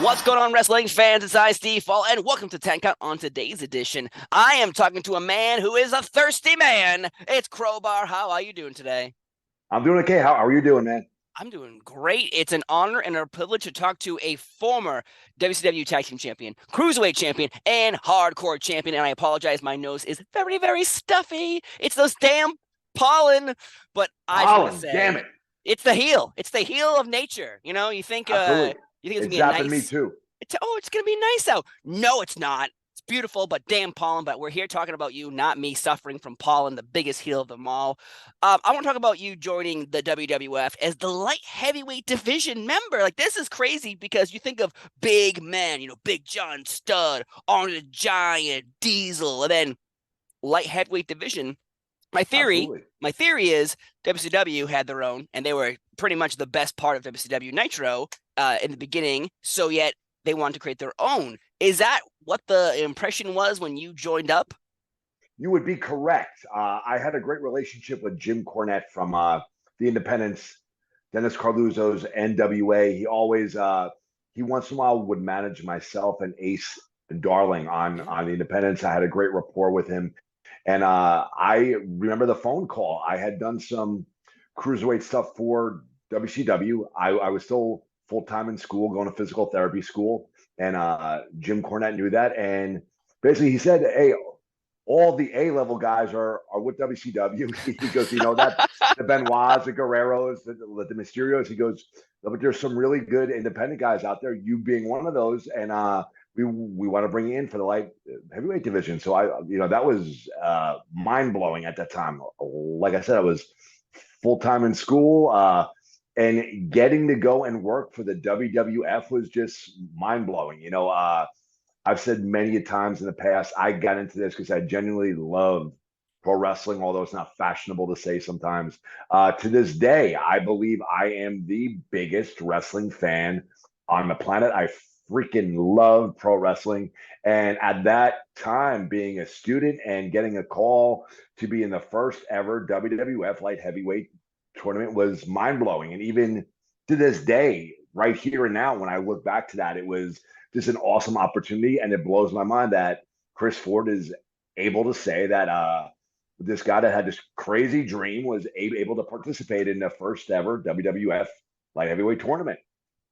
What's going on, wrestling fans? It's I, Steve Fall, and welcome to 10 Count. On today's edition, I am talking to a man who is a thirsty man. It's Crowbar. How are you doing today? I'm doing okay. How are you doing, man? I'm doing great. It's an honor and a privilege to talk to a former WCW Tag Team Champion, Cruiserweight Champion, and Hardcore Champion. And I apologize, my nose is very, very stuffy. It's those damn pollen. But I just want to Pollen, say, damn it. it's the heel. It's the heel of nature. You know, Absolutely. you think it's It's gonna be a zapping me nice. too. It's gonna be nice out. No, it's not. It's beautiful, but damn pollen. But we're here talking about you, not me suffering from pollen, the biggest heel of them all. I want to talk about you joining the WWF as the light heavyweight division member. Like, this is crazy because you think of big men, Big John Studd, Arnold the Giant, Diesel, and then light heavyweight division. My theory, Absolutely. my theory is WCW had their own, and they were pretty much the best part of WCW Nitro in the beginning. So yet they wanted to create their own. Is that what the impression was when you joined up? You would be correct. I had a great relationship with Jim Cornette from the Independents, Dennis Carluzzo's NWA. He once in a while would manage myself and Ace and Darling on the Independents. I had a great rapport with him. And I remember the phone call. I had done some cruiserweight stuff for WCW. I was still full time in school, going to physical therapy school, and Jim Cornette knew that. And basically, he said, "Hey, all the A level guys are with WCW." He goes, "You know that the Benoits, the Guerreros, the Mysterios." He goes, "But there's some really good independent guys out there. You being one of those, and we want to bring you in for the light heavyweight division." So that was mind blowing at that time. Like I said, I was full time in school, and getting to go and work for the WWF was just mind blowing. I've said many times in the past, I got into this because I genuinely love pro wrestling, although it's not fashionable to say sometimes. To this day, I believe I am the biggest wrestling fan on the planet. I freaking love pro wrestling. And at that time, being a student and getting a call to be in the first ever WWF light heavyweight tournament was mind blowing. And even to this day, right here and now, when I look back to that, it was just an awesome opportunity. And it blows my mind that Chris Ford is able to say that this guy that had this crazy dream was able to participate in the first ever WWF light heavyweight tournament.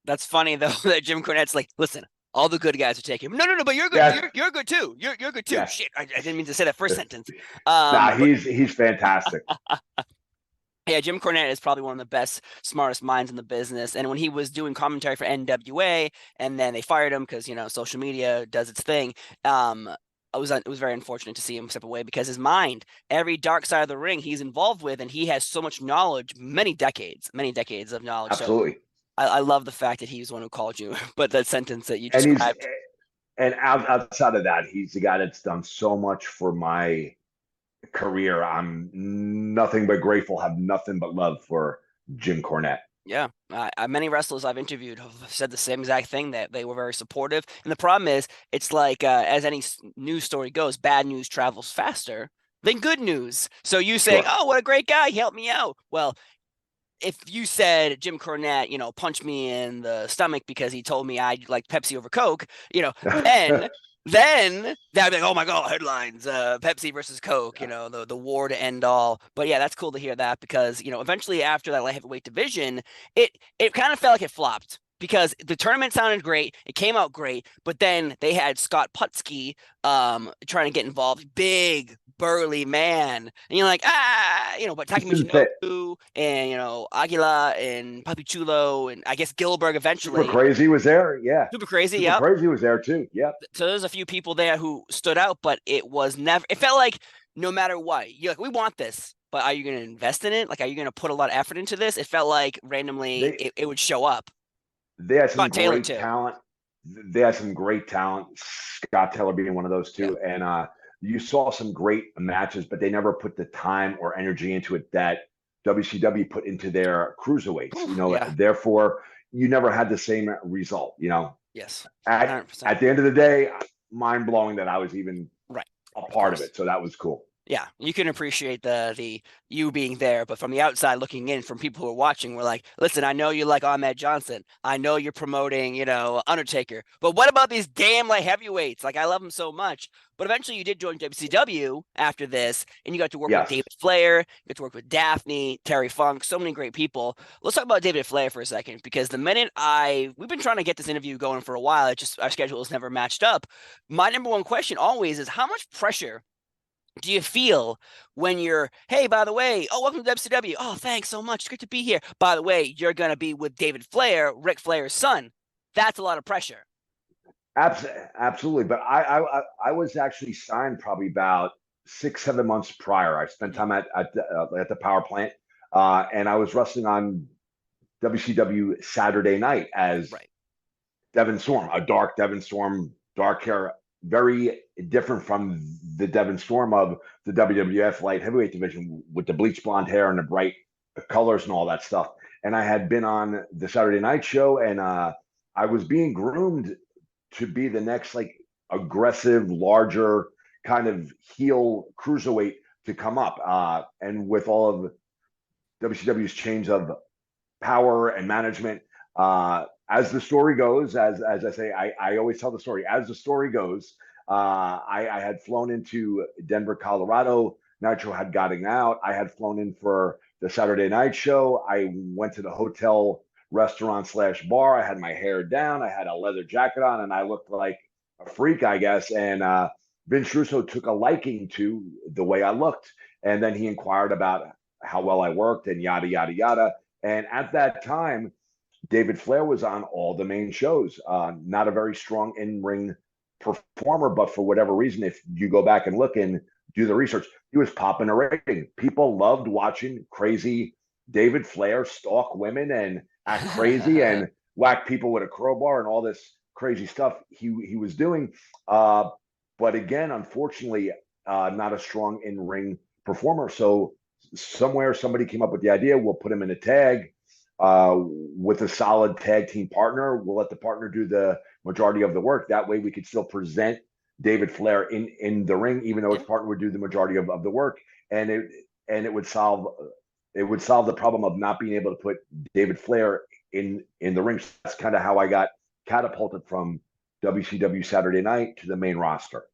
That's funny though that Jim Cornette's like, listen, all the good guys are taking him. No, but you're good. Yes, You're good too. You're good too. yes. Shit, I didn't mean to say that first sentence. Nah, But he's fantastic. yeah, Jim Cornette is probably one of the best, smartest minds in the business. And when he was doing commentary for NWA, and then they fired him because social media does its thing. It was very unfortunate to see him step away because his mind, every dark side of the ring, he's involved with, and he has so much knowledge, many decades of knowledge. So Absolutely. I love the fact that he was the one who called you. But that sentence that you And he's described, and outside of that, he's the guy that's done so much for my career. I'm nothing but grateful, have nothing but love for Jim Cornette. yeah, many wrestlers I've interviewed have said the same exact thing, that they were very supportive. And the problem is, it's like as any news story goes, bad news travels faster than good news. So you saying, Sure. "Oh, what a great guy, he helped me out." Well, if you said Jim Cornette, punched me in the stomach because he told me I like Pepsi over Coke, then that'd be like, "Oh my God, headlines, Pepsi versus Coke, the war to end all." But yeah, that's cool to hear that because, eventually after that light heavyweight division, it kind of felt like it flopped because the tournament sounded great. It came out great, but then they had Scott Putski trying to get involved, big burly man. And you're like, but Just Takumi didn't fit. Shinobu and, Aguila and Papi Chulo and I guess Gilbert Super eventually. Crazy was there. Yeah. Super crazy, Super yep. Crazy was there too. Yep. So there's a few people there who stood out, but it was never, it felt like no matter what, you're like, we want this, but are you going to invest in it? Like, are you going to put a lot of effort into this? It felt like randomly They it would show up. they had some Scott Taylor great too. talent. They had some great talent. Scott Taylor being one of those Yeah. two. And you saw some great matches, but they never put the time or energy into it that WCW put into their cruiserweights. Yeah. Therefore, you never had the same result. Yes. At 100%. the end of the day, mind blowing that I was even Right. a Of part of course. it. So that was cool. Yeah, you can appreciate the you being there, but from the outside looking in, from people who are watching, we're like, listen, I know you like Ahmed Johnson. I know you're promoting, Undertaker, but what about these damn light heavyweights? Like, I love them so much. But eventually, you did join WCW after this, and you got to work with Yes. David Flair, you got to work with Daffney, Terry Funk, so many great people. Let's talk about David Flair for a second, because the minute we've been trying to get this interview going for a while, it just our schedule has never matched up. My number one question always is how much pressure do you feel when you're, hey, by the way, oh, welcome to WCW. Oh, thanks so much. It's good to be here. By the way, you're going to be with David Flair, Ric Flair's son. That's a lot of pressure. Absolutely. But I was actually signed probably about 6 7 months prior. I spent time at the power plant, and I was wrestling on WCW Saturday Night as Right. Devon Storm, a dark Devon Storm, dark hair, very different from the Devon Storm of the WWF light heavyweight division with the bleach blonde hair and the bright colors and all that stuff. And I had been on the Saturday Night Show, and I was being groomed to be the next like aggressive, larger kind of heel cruiserweight to come up. And with all of WCW's change of power and management, as the story goes, as I say, I always tell the story. As the story goes, I had flown into Denver, Colorado. Nitro had gotten out. I had flown in for the Saturday Night Show. I went to the hotel restaurant slash bar. I had my hair down. I had a leather jacket on, and I looked like a freak, I guess. And Vince Russo took a liking to the way I looked, and then he inquired about how well I worked and yada yada yada. And at that time, David Flair was on all the main shows. Not a very strong in ring performer, but for whatever reason, if you go back and look and do the research, he was popping a rating. People loved watching crazy David Flair stalk women and act crazy and whack people with a crowbar and all this crazy stuff he was doing. But again, unfortunately, not a strong in ring performer. So somewhere somebody came up with the idea, we'll put him in a tag with a solid tag team partner. We'll let the partner do the majority of the work. That way we could still present David Flair in the ring, even though his partner would do the majority of the work. And it would solve the problem of not being able to put David Flair in the ring. So that's kind of how I got catapulted from WCW Saturday Night to the main roster.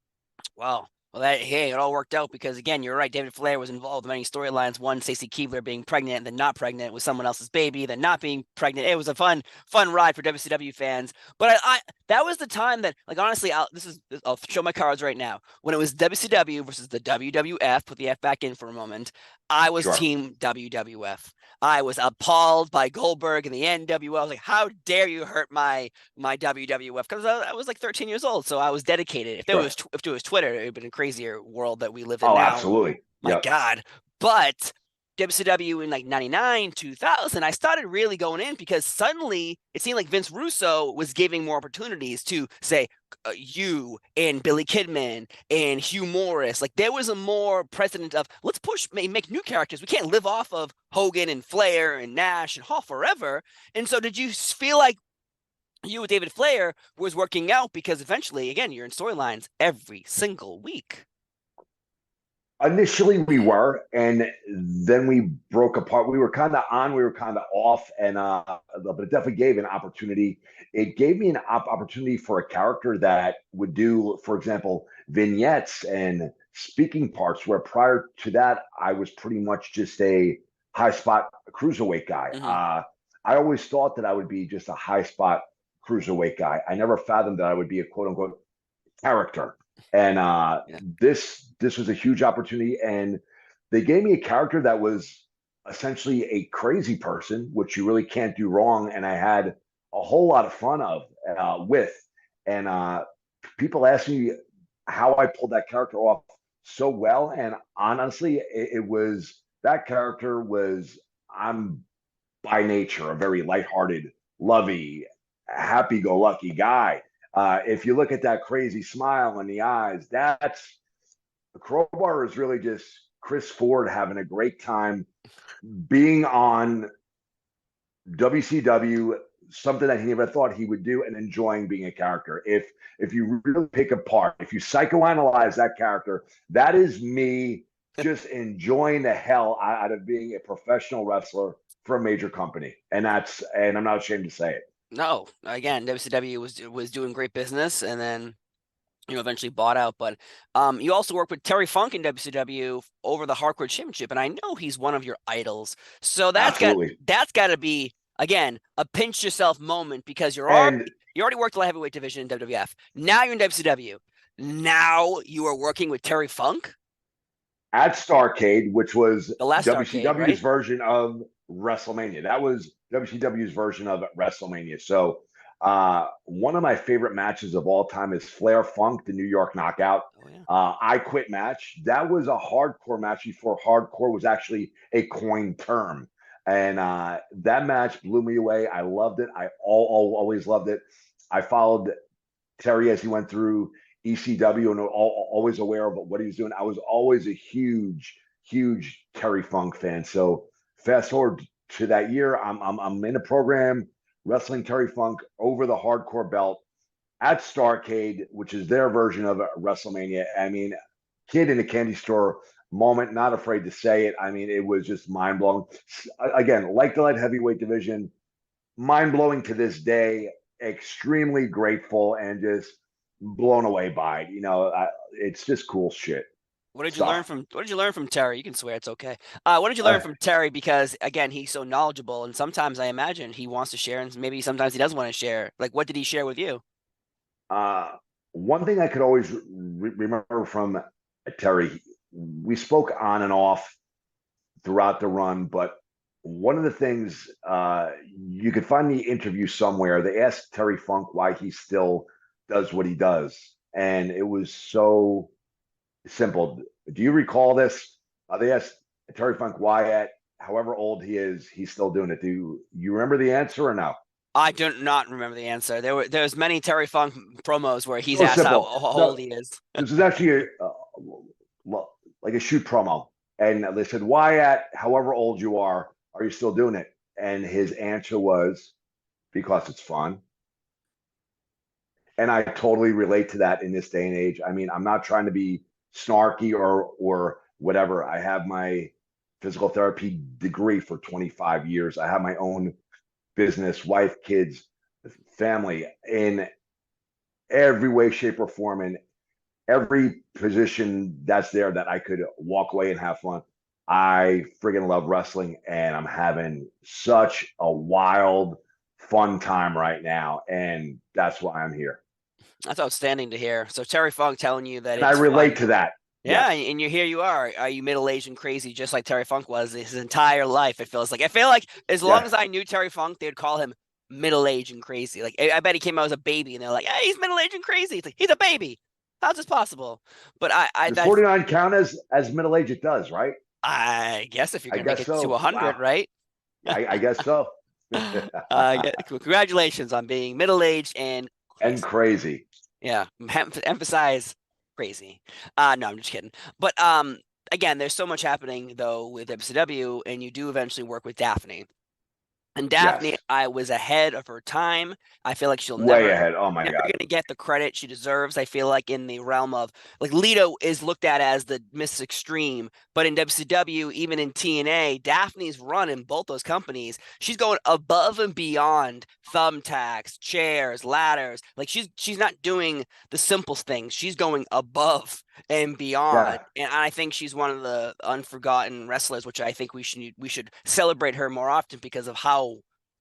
Wow. Well, hey, it all worked out because again, you're right. David Flair was involved in many storylines. One, Stacey Keebler being pregnant and then not pregnant with someone else's baby, then not being pregnant. It was a fun ride for WCW fans. But I that was the time that, like, honestly, I'll show my cards right now. When it was WCW versus the WWF, put the F back in for a moment. I was Sure. team WWF. I was appalled by Goldberg and the NWO. I was like, how dare you hurt my WWF? Because I was like 13 years old, so I was dedicated. If Sure. it was Twitter, it would have been a crazier world that we live in Oh, now. absolutely. My Yep. God. But WCW in like 99, 2000, I started really going in because suddenly it seemed like Vince Russo was giving more opportunities to, say, you and Billy Kidman and Hugh Morris. Like there was a more precedent of let's make new characters. We can't live off of Hogan and Flair and Nash and Hall forever. And so did you feel like you with David Flair was working out because eventually, again, you're in storylines every single week? Initially we were, and then we broke apart. We were kind of on, we were kind of off, and but it definitely gave an opportunity. It gave me an opportunity for a character that would do, for example, vignettes and speaking parts, where prior to that I was pretty much just a high spot cruiserweight guy. Mm-hmm. I always thought that I would be just a high spot cruiserweight guy. I never fathomed that I would be a quote unquote character. And Yeah. this was a huge opportunity, and they gave me a character that was essentially a crazy person, which you really can't do wrong. And I had a whole lot of fun with. And people ask me how I pulled that character off so well, and honestly, it was that character was I'm by nature a very lighthearted, lovey, happy-go-lucky guy. If you look at that crazy smile in the eyes, that's the Crowbar is really just Chris Ford having a great time being on WCW, something that he never thought he would do, and enjoying being a character. If you really pick apart, if you psychoanalyze that character, that is me just enjoying the hell out of being a professional wrestler for a major company. And I'm not ashamed to say it. No, again, WCW was doing great business, and then eventually bought out. But you also worked with Terry Funk in WCW over the Hardcore Championship, and I know he's one of your idols. So Absolutely. that's got to be again a pinch yourself moment because And you already worked the light heavyweight division in WWF. Now you're in WCW. Now you are working with Terry Funk, at Starcade, which was the last arcade, WCW's right? version of WrestleMania. That was WCW's version of WrestleMania. So, one of my favorite matches of all time is Flair Funk, the New York Knockout. Oh yeah. I Quit match. That was a hardcore match before hardcore was actually a coined term. And that match blew me away. I loved it. Always loved it. I followed Terry as he went through ECW and always aware of what he was doing. I was always a huge Terry Funk fan. So fast forward to that year, I'm in a program wrestling Terry Funk over the hardcore belt at Starcade, which is their version of WrestleMania. I mean, kid in a candy store moment, not afraid to say it. I mean, it was just mind blowing. Again, like the light heavyweight division, mind blowing to this day. Extremely grateful and just blown away by it. It's just cool shit stuff. What did you learn from Terry? You can swear, it's okay. What did you learn Uh, from Terry? Because again, he's so knowledgeable, and sometimes I imagine he wants to share, and maybe sometimes he doesn't want to share. Like, what did he share with you? uh, One thing I could always remember from Terry, we spoke on and off throughout the run, but one of the things you could find the interview somewhere. They asked Terry Funk why he still does what he does, and it was so simple. Do you recall this? They asked Terry Funk why, at however old he is, he's still doing it. Do you remember the answer or no? I do not remember the answer. There's many Terry Funk promos where he's Real asked simple. how No, old he is. this is actually like a shoot promo, and they said, "Why, at however old you are you still doing it?" And his answer was, "Because it's fun." And I totally relate to that in this day and age. I mean, I'm not trying to be snarky or whatever. I have my physical therapy degree for 25 years. I have my own business, wife, kids, family in every way, shape, or form, in every position that's there that I could walk away and have fun. I friggin' love wrestling, and I'm having such a wild, fun time right now, and that's why I'm here. That's outstanding to hear. So Terry Funk telling you that And I it's relate fun. to that. Yeah, Yes. and here you are you middle-aged and crazy, just like Terry Funk was his entire life, it feels like. I feel like as long Yeah. as I knew Terry Funk, they'd call him middle-aged and crazy. Like, I bet he came out as a baby, and they're like, hey, he's middle-aged and crazy. It's like, he's a baby. How's this possible? But Does 49 count as middle age? It does, right? I guess if you're I going to make guess it to so. 100, Wow. right? I guess so. Yeah, congratulations on being middle-aged and And crazy. crazy. Yeah, emphasize crazy. No, I'm just kidding. But again, there's so much happening though with WCW, and you do eventually work with Daffney. And Daphne, Yes. I was ahead of her time. I feel like she'll Way never ahead. Oh my never God. gonna get the credit she deserves. I feel like in the realm of like Lito is looked at as the Miss Extreme, but in WCW, even in TNA, Daphne's run in both those companies, she's going above and beyond thumbtacks, chairs, ladders. Like she's not doing the simple things. She's going above and beyond. Yeah. And I think she's one of the unforgotten wrestlers, which I think we should celebrate her more often because of how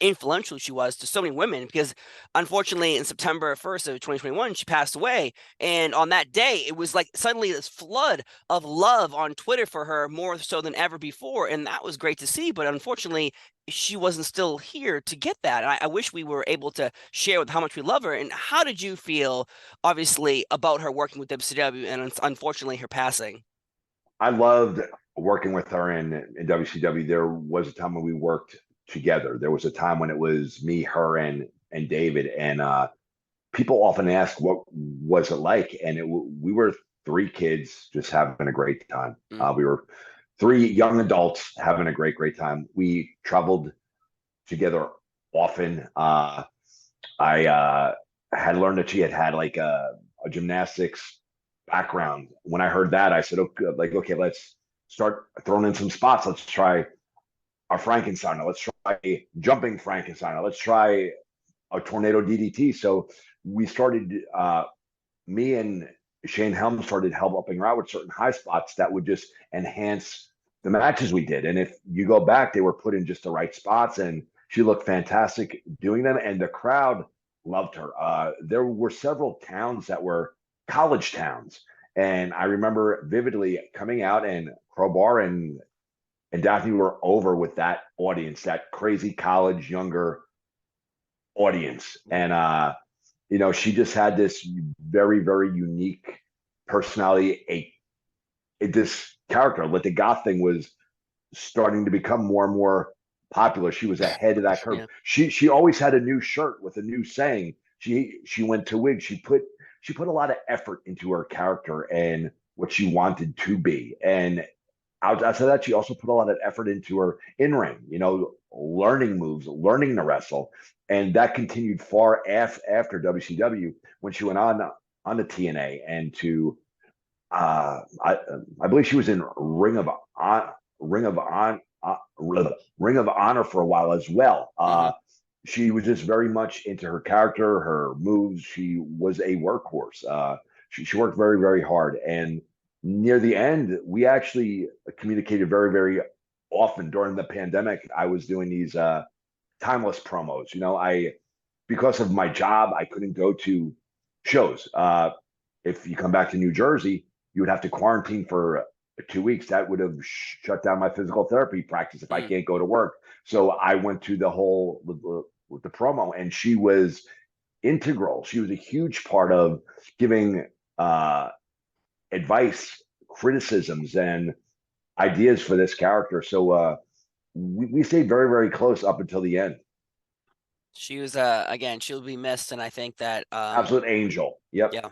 influential she was to so many women. Because unfortunately, in September 1st of 2021, she passed away. And on that day, it was like suddenly this flood of love on Twitter for her more so than ever before. And that was great to see. But unfortunately, she wasn't still here to get that. And I wish we were able to share with how much we love her. And how did you feel, obviously, about her working with WCW and unfortunately her passing? I loved working with her in WCW. There was a time when we worked together. There was a time when it was me, her, and David. And people often ask, "What was it like?" And we were three kids just having a great time. Mm. We were three young adults having a great time. We traveled together often. I had learned that she had like a gymnastics background. When I heard that, I said, "Okay, okay, let's start throwing in some spots. Let's try a Frankensteiner. Let's try a jumping Frankensteiner. Let's try a tornado DDT. So we started, me and Shane Helm started helping her out with certain high spots that would just enhance the matches we did. And if you go back, they were put in just the right spots, and she looked fantastic doing them. And the crowd loved her. There were several towns that were college towns. And I remember vividly coming out, and Crowbar and Daffney were over with that audience, that crazy college younger audience. And she just had this very, very unique personality. This character, like the goth thing, was starting to become more and more popular. She was ahead of that curve. Yeah. She always had a new shirt with a new saying. She went to wig. She put a lot of effort into her character and what she wanted to be. And outside of that, she also put a lot of effort into her in ring. Learning moves, learning to wrestle, and that continued far after WCW when she went on the TNA and to I believe she was in Ring of On, Ring of Honor for a while as well. She was just very much into her character, her moves. She was a workhorse. She worked very, very hard. And near the end, we actually communicated very, very often during the pandemic. I was doing these timeless promos. Because of my job, I couldn't go to shows. If you come back to New Jersey, you would have to quarantine for 2 weeks. That would have shut down my physical therapy practice if I can't go to work. So I went to the whole with the promo, and she was integral. She was a huge part of giving advice, criticisms, and ideas for this character. So we stayed very, very close up until the end. She was again, she'll be missed, and I think that Absolute angel. Yep. yeah,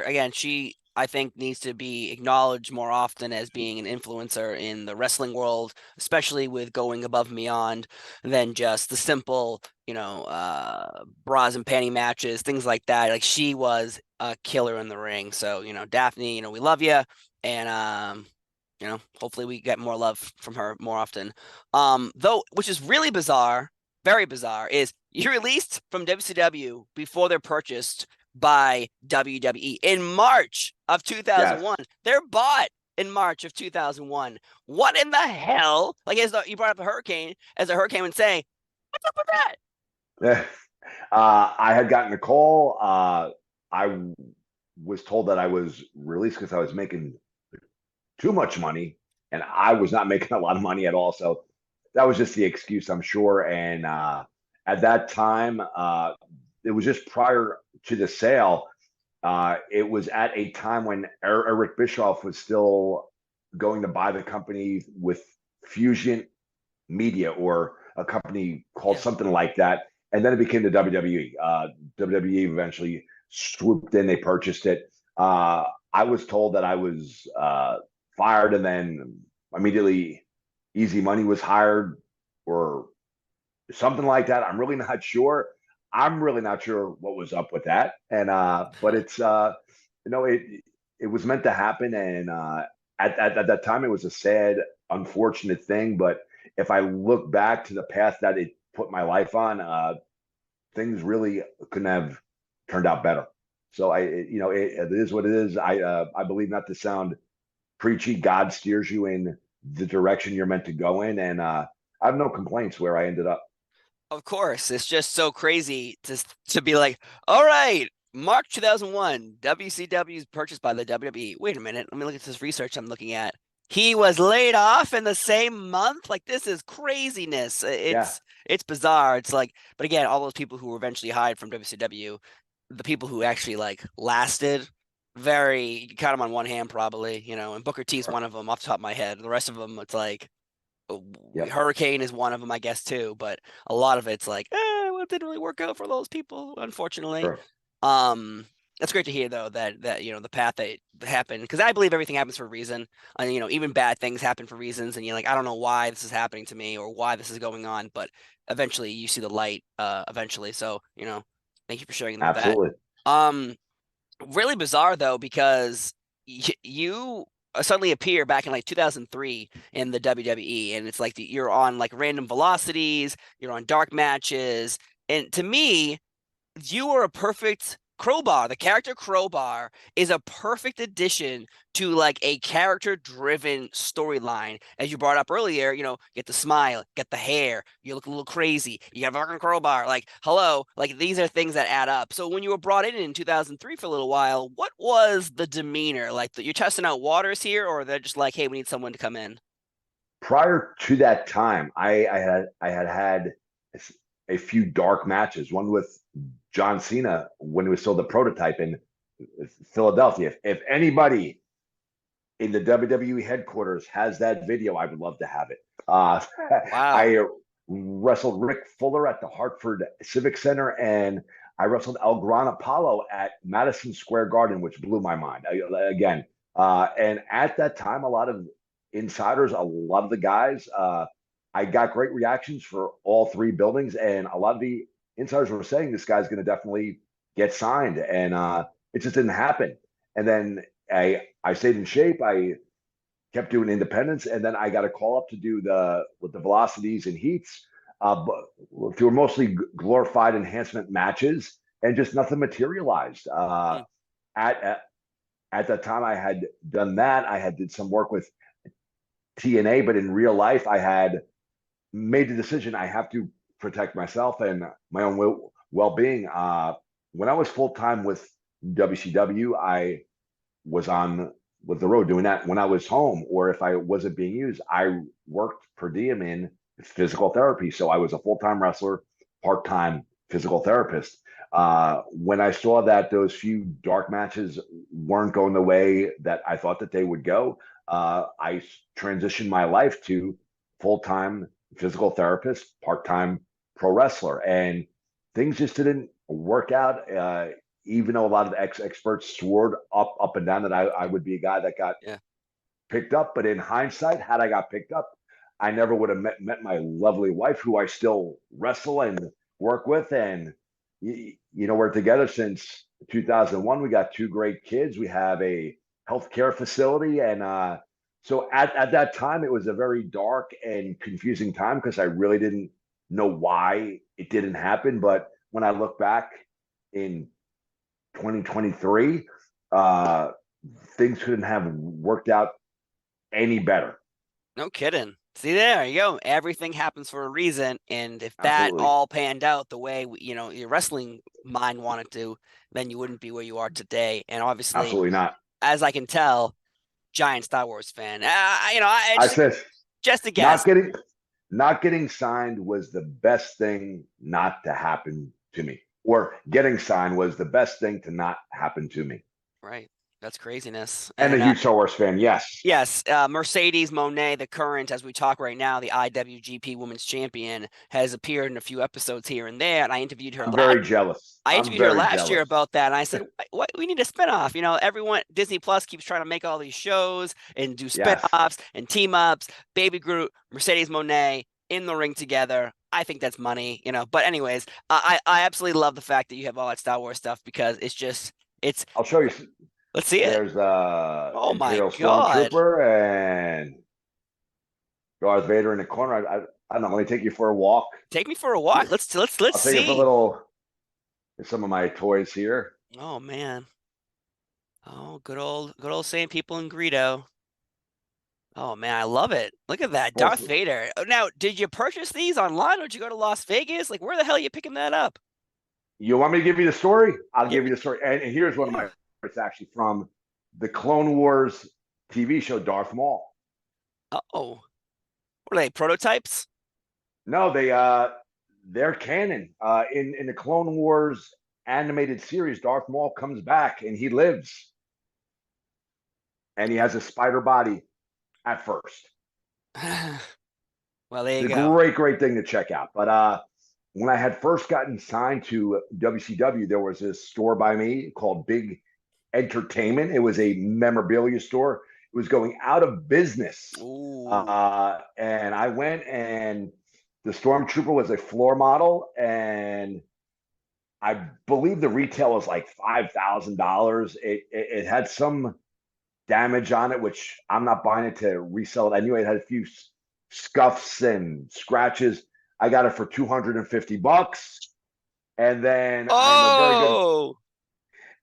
again, she, I think, needs to be acknowledged more often as being an influencer in the wrestling world, especially with going above and beyond than just the simple, bras and panty matches, things like that. Like, she was a killer in the ring. So, Daffney, we love you, and hopefully we get more love from her more often. Though, which is really bizarre, very bizarre, is you released from WCW before they're purchased by WWE in March of 2001. Yes. They're bought in March of 2001. What in the hell? Like, you brought up a hurricane, as a hurricane would say, what's up with that? I had gotten a call. I was told that I was released because I was making too much money, and I was not making a lot of money at all. So that was just the excuse, I'm sure. And at that time, it was just prior to the sale. It was at a time when Eric Bischoff was still going to buy the company with Fusion Media, or a company called something like that. And then it became the WWE. WWE eventually swooped in, they purchased it. I was told that I was fired, and then immediately Easy Money was hired, or something like that. I'm really not sure. I'm really not sure what was up with that. And but it's it was meant to happen. And at that time, it was a sad, unfortunate thing. But if I look back to the path that it put my life on, things really couldn't have turned out better. So it is what it is. I believe, not to sound preachy, God steers you in the direction you're meant to go in, and I have no complaints where I ended up. Of course, it's just so crazy to be like, all right, March 2001, WCW is purchased by the WWE. Wait a minute, let me look at this research I'm looking at. He was laid off in the same month. Like, this is craziness. It's bizarre. It's like, but again, all those people who were eventually hired from WCW, the people who actually lasted, very, you can count them on one hand probably, and Booker T's one of them off the top of my head. The rest of them, it's like, Hurricane is one of them, I guess, too. But a lot of it's like, well, it didn't really work out for those people, unfortunately. Sure. That's great to hear, though, that the path that happened, because I believe everything happens for a reason. And even bad things happen for reasons, and you're like, I don't know why this is happening to me or why this is going on, but eventually you see the light. Eventually, so thank you for sharing Absolutely. that. Really bizarre, though, because you suddenly appear back in like 2003 in the WWE, and it's like you're on like random velocities, you're on dark matches, and to me, you are a perfect Crowbar. The character Crowbar is a perfect addition to like a character-driven storyline. As you brought up earlier, get the smile, get the hair, you look a little crazy, you have a fucking Crowbar. Like, hello, like these are things that add up. So when you were brought in 2003 for a little while, what was the demeanor? Like, you're testing out waters here, or they're just like, hey, we need someone to come in? Prior to that time, I had a few dark matches. One with John Cena when he was still the prototype in Philadelphia. If anybody in the WWE headquarters has that video, I would love to have it. Wow. I wrestled Rick Fuller at the Hartford Civic Center, and I wrestled El Gran Apollo at Madison Square Garden, which blew my mind. Again, and at that time, a lot of insiders, a lot of the guys, I got great reactions for all three buildings, and a lot of the insiders were saying this guy's going to definitely get signed, and it just didn't happen. And then I stayed in shape. I kept doing independence, and then I got a call up to do the velocities and heats. But they were mostly glorified enhancement matches, and just nothing materialized. Hmm. At at that time, I had done that. I had did some work with TNA, but in real life, I had made the decision I have to protect myself and my own well-being. When I was full-time with WCW, I was on with the road doing that. When I was home, or if I wasn't being used, I worked per diem in physical therapy. So I was a full-time wrestler, part-time physical therapist. When I saw that those few dark matches weren't going the way that I thought that they would go, I transitioned my life to full-time physical therapist, part-time pro wrestler, and things just didn't work out. Even though a lot of the experts swore up and down that I would be a guy that got Yeah. picked up, but in hindsight, had I got picked up, I never would have met my lovely wife, who I still wrestle and work with, and we're together since 2001. We got two great kids. We have a healthcare facility, and so at that time, it was a very dark and confusing time because I really didn't know why it didn't happen. But when I look back in 2023, uh, things couldn't have worked out any better. No kidding. See, there you go. Everything happens for a reason, and if that Absolutely. all panned out the way your wrestling mind wanted to, then you wouldn't be where you are today. And obviously, Absolutely not. as I can tell, giant Star Wars fan. I I said just a not guess. getting not getting signed was the best thing not to happen to me. Or getting signed was the best thing to not happen to me. Right. That's craziness. And a And huge Star Wars fan, yes. yes, Mercedes Monet, the current, as we talk right now, the IWGP Women's Champion, has appeared in a few episodes here and there. And I interviewed her I'm last. very jealous. I I'm interviewed her very last year jealous. about that, and I said, "What? We need a spinoff." Everyone, Disney Plus keeps trying to make all these shows and do Yes. spinoffs and team ups. Baby Groot, Mercedes Monet in the ring together. I think that's money. But anyways, I absolutely love the fact that you have all that Star Wars stuff because it's. I'll show you. Let's see it. There's Oh my Imperial God. Stormtrooper and Darth Vader in the corner. I don't know. Let me take you for a walk. Take me for a walk. Let's I'll take you for a see. little. There's some of my toys here. Oh man. Oh, good old same people in Greedo. Oh man, I love it. Look at that. Well, Darth Vader. Now, did you purchase these online or did you go to Las Vegas? Like, where the hell are you picking that up? you want me to give you the story? I'll Yeah, give you the story. And here's one of yeah. my. It's actually from the Clone Wars TV show, Darth Maul. Oh, what are they, prototypes? No, they're canon. In the Clone Wars animated series, Darth Maul comes back and he lives, and he has a spider body at first. Well, there you It's a go. great thing to check out. But when I had first gotten signed to WCW, there was this store by me called Big Entertainment. It was a memorabilia store. It was going out of business. Ooh. And I went, and the Stormtrooper was a floor model, and I believe the retail was like $5,000. It had some damage on it, which I'm not buying it to resell it. I knew it had a few scuffs and scratches. I got it for $250. And then Oh,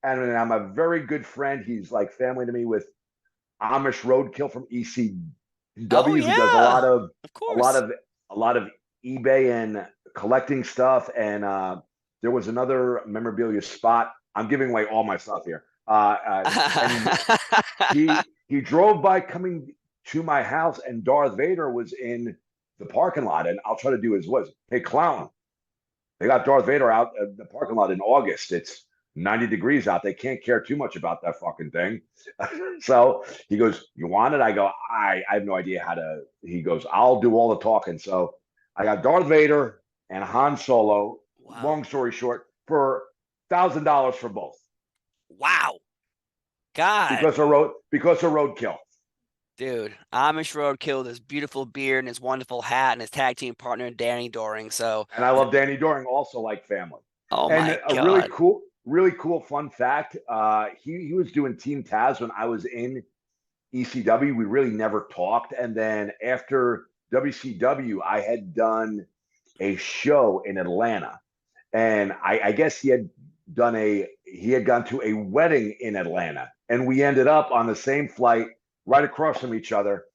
I'm a very good friend. He's like family to me with Amish Roadkill from oh ECW, who does yeah, of a lot course. of a lot of eBay and collecting stuff. And there was another memorabilia spot. I'm giving away all my stuff here. And he drove by coming to my house, and Darth Vader was in the parking lot. And I'll try to do his voice. Hey, clown! They got Darth Vader out in the parking lot in August. It's 90 degrees out. They can't care too much about that fucking thing. So he goes, "You want it?" I go, I have no idea how to. He goes, "I'll do all the talking." So I got Darth Vader and Han Solo. Wow. Long story short, for $1,000 for both Wow. God. because of roadkill. Dude, Amish Road killed his beautiful beard and his wonderful hat and his tag team partner Danny Doring. So, And I love Danny Doring, also like family. oh And my a God. really cool fun fact. He was doing Team Taz when I was in ECW. We really never talked. And then after WCW, I had done a show in Atlanta, and I guess he had gone to a wedding in Atlanta, and we ended up on the same flight right across from each other.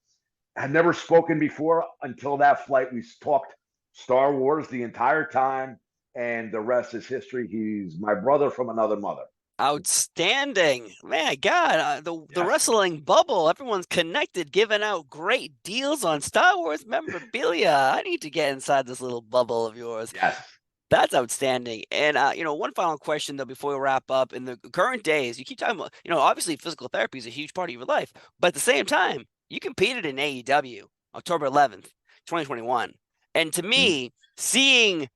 Had never spoken before until that flight. We talked Star Wars the entire time, and the rest is history. He's my brother from another mother. Outstanding. Man, God, the Yes, wrestling bubble, everyone's connected, giving out great deals on Star Wars memorabilia. I need to get inside this little bubble of yours. yes. That's outstanding. And one final question though before we wrap up. In the current days, you keep talking about, obviously physical therapy is a huge part of your life, but at the same time, you competed in AEW October 11th, 2021. And to Mm. me, seeing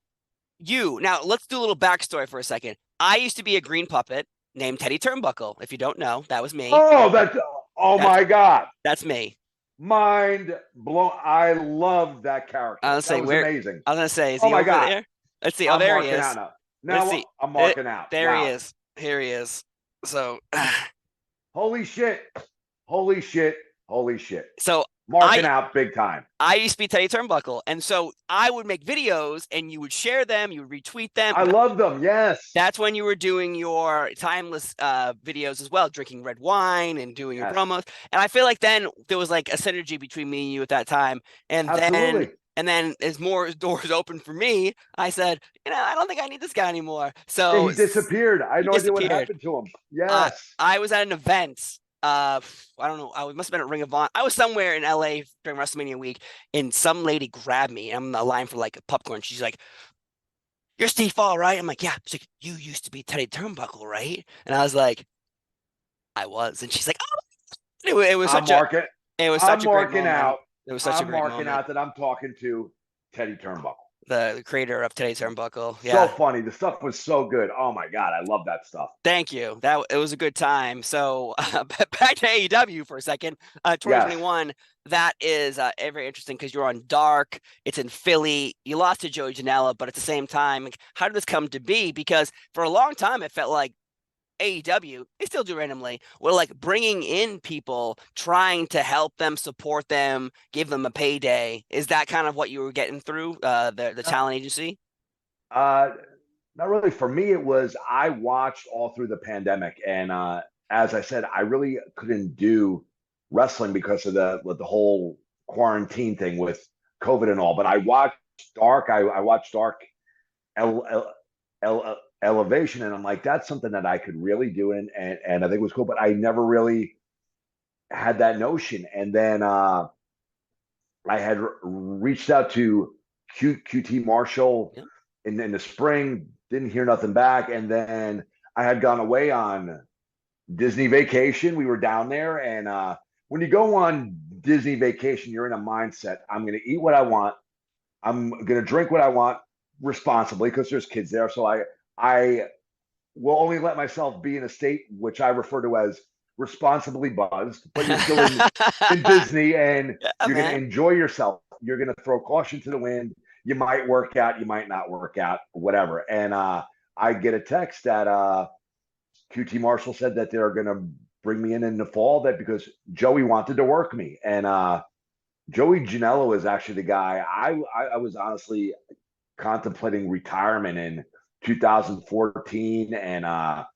you now, let's do a little backstory for a second. I used to be a green puppet named Teddy Turnbuckle. If you don't know, that was me. Oh, that! Oh That's my God! that's me. Mind blown. I love that I character. was That say was where amazing. I was gonna say, is Oh he my over God! there? Let's see. Oh, I'm there he marking out is. now. Let's Now see. I'm marking out. There he Wow. is. Here he is. So, Holy shit. Holy shit. Holy shit. so Marking I out big time. I used to be Teddy Turnbuckle, and so I would make videos, and you would share them, you would retweet them. I love them. Yes. That's when you were doing your timeless videos as well, drinking red wine and doing your Yes. promos. And I feel like then there was like a synergy between me and you at that time. And then Absolutely. and then as more doors opened for me, I said, I don't think I need this guy anymore. Yeah, So he disappeared. I had he no idea what disappeared. happened to him. Uh, Yes. I was at an event. I don't know. I must have been at Ring of Honor. I was somewhere in LA during WrestleMania week, and some lady grabbed me. I'm in the line for like a popcorn. She's like, "You're Steve Fall, right?" I'm like, "Yeah." She's like, "You used to be Teddy Turnbuckle, right?" And I was like, "I was." And she's like, "Oh." It was I'm such a marking. it was I'm such a great marking moment. out. It was such a I'm great marking moment. out that I'm talking to Teddy Turnbuckle. The creator of Teddy Turnbuckle. So Yeah. funny. The stuff was so good. Oh my God. I love that stuff. Thank you. That it was a good time. So back to AEW for a second. Yes. 2021. That is very interesting because you're on Dark. It's in Philly. You lost to Joey Janela, but at the same time, like, how did this come to be? Because for a long time, it felt like AEW, they still do randomly, we're like bringing in people, trying to help them, support them, give them a payday. Is that kind of what you were getting through the Uh, talent agency? uh, not really. For me, it was I watched all through the pandemic, and as I said, I really couldn't do wrestling because of the whole quarantine thing with COVID and all. But I watched Dark. I watched Dark Elevation, and I'm like, that's something that I could really do, and I think it was cool. But I never really had that notion. And then I had reached out to QT Marshall Yeah. in the spring, didn't hear nothing back. And then I had gone away on Disney vacation. We were down there. And when you go on Disney vacation, you're in a mindset. I'm going to eat what I want. I'm going to drink what I want responsibly because there's kids there. So I will only let myself be in a state which I refer to as responsibly buzzed, but you're still in Disney and Yeah, you're going to man. enjoy yourself. You're going to throw caution to the wind. You might work out, you might not work out, whatever. And I get a text that QT Marshall said that they're going to bring me in the fall that because Joey wanted to work me. And Joey Janela is actually the guy I was honestly contemplating retirement in 2014. And a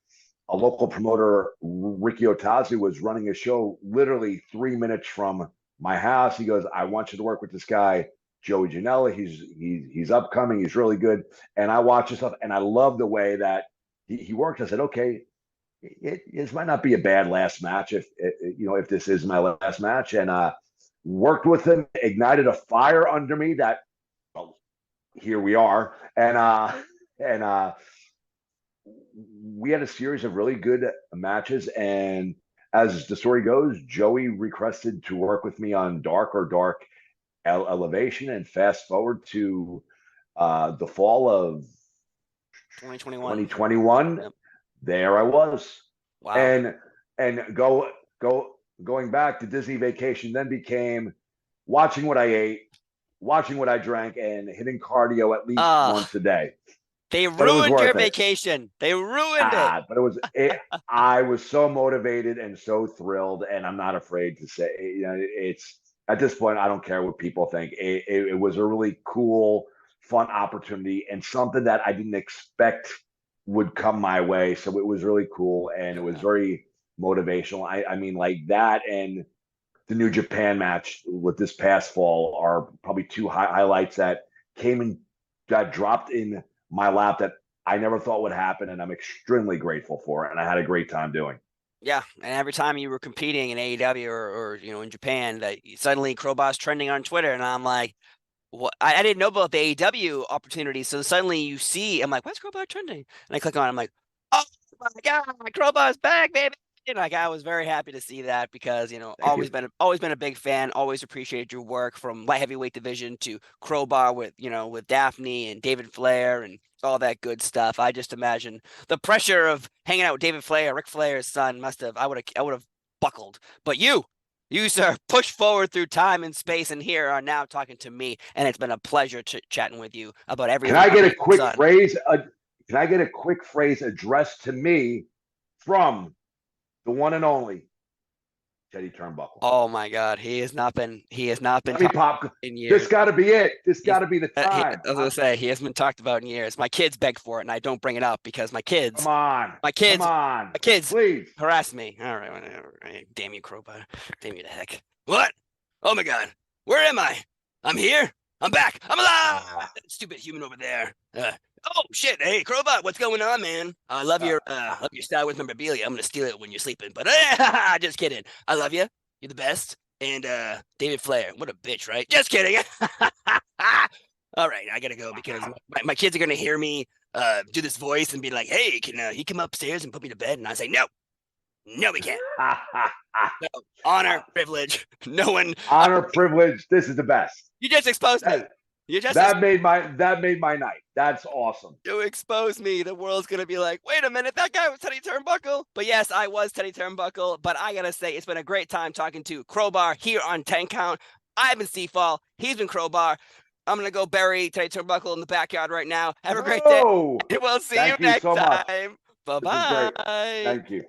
local promoter, Ricky Otazu, was running a show literally 3 minutes from my house. He goes, I want you to work with this guy, Joey Janela. He's upcoming. He's really good. And I watched his stuff, and I love the way that he worked. I said, okay, this might not be a bad last match if this is my last match. And worked with him, ignited a fire under me that, well, here we are. And we had a series of really good matches. And as the story goes, Joey requested to work with me on Dark Elevation. And fast forward to the fall of 2021. Yep. There I was. Wow. And going back to Disney Vacation then became watching what I ate, watching what I drank, and hitting cardio at least once a day. They ruined your vacation. They ruined it. But I was so motivated and so thrilled, and I'm not afraid to say, it's at this point, I don't care what people think. It was a really cool, fun opportunity and something that I didn't expect would come my way. So it was really cool, and it was very motivational. I mean, like that and the New Japan match with this past fall are probably two highlights that got dropped in my lap that I never thought would happen, and I'm extremely grateful for it. And I had a great time doing. Yeah, and every time you were competing in AEW or in Japan, that suddenly Crowbar's trending on Twitter, and I'm like, what? I didn't know about the AEW opportunity, so suddenly you see, I'm like, what's Crowbar trending? And I click on it, I'm like, oh my God, Crowbar's back, baby. And like, I was very happy to see that because, always been a big fan, always appreciated your work from light heavyweight division to Crowbar with Daffney and David Flair and all that good stuff. I just imagine the pressure of hanging out with David Flair, Ric Flair's son I would have buckled. But you, sir, push forward through time and space, and here are now talking to me, and it's been a pleasure chatting with you about everything. Can I get a quick phrase? Can I get a quick phrase addressed to me from the one and only Teddy Turnbuckle? Oh my God, he has not been. Let me pop in years. This got to be it. This got to be the time. I was gonna say he hasn't been talked about in years. My kids beg for it, and I don't bring it up because my kids. My kids, please harass me. All right, damn you, Crowbar. Damn you to heck. What? Oh my God, where am I? I'm here. I'm back. I'm alive. Stupid human over there. Oh shit! Hey, Crowbar, what's going on, man? I love your Star Wars memorabilia. I'm gonna steal it when you're sleeping, but just kidding. I love you. You're the best. And David Flair, what a bitch, right? Just kidding. All right, I gotta go because my kids are gonna hear me do this voice and be like, "Hey, can he come upstairs and put me to bed?" And I say, "No, we can't." No, honor, privilege. No one. Honor, privilege. This is the best. You just exposed me. That made my night. That's awesome. You expose me. The world's gonna be like, wait a minute, that guy was Teddy Turnbuckle. But yes, I was Teddy Turnbuckle. But I gotta say, it's been a great time talking to Crowbar here on 10 Count. I've been Seafall. He's been Crowbar. I'm gonna go bury Teddy Turnbuckle in the backyard right now. Have a great day. We'll see you next time. Bye bye. Thank you.